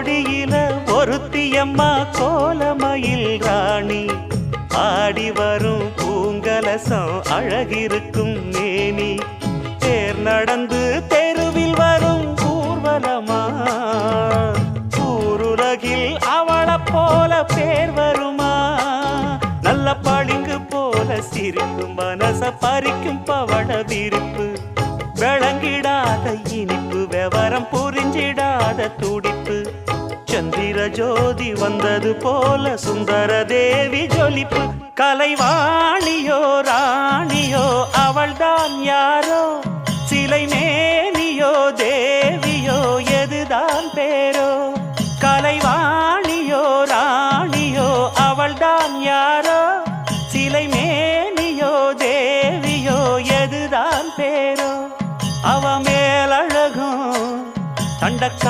கோடியில ஒருத்தியம்மா கோலமயில் ராணி ஆடி வரும் பூங்கலசம் அழகிருக்கும் மேனி தேர் நடந்து தெருவில் வரும் ஊர்வலமா ஊருலகில் அவளை போல பேர் வருமா நல்ல பளிங்கு போல சிரிக்கும் மனச பறிக்கும் பவள விரிப்பு விளங்கிடாத இனிப்பு விவரம் புரிஞ்சிடாத துடிப்பு சந்திர ஜோதி வந்தது போல சுந்தர தேவி ஜொலிப்பு கலைவாணியோ ராணியோ அவள்தான் யாரோ சிலை மே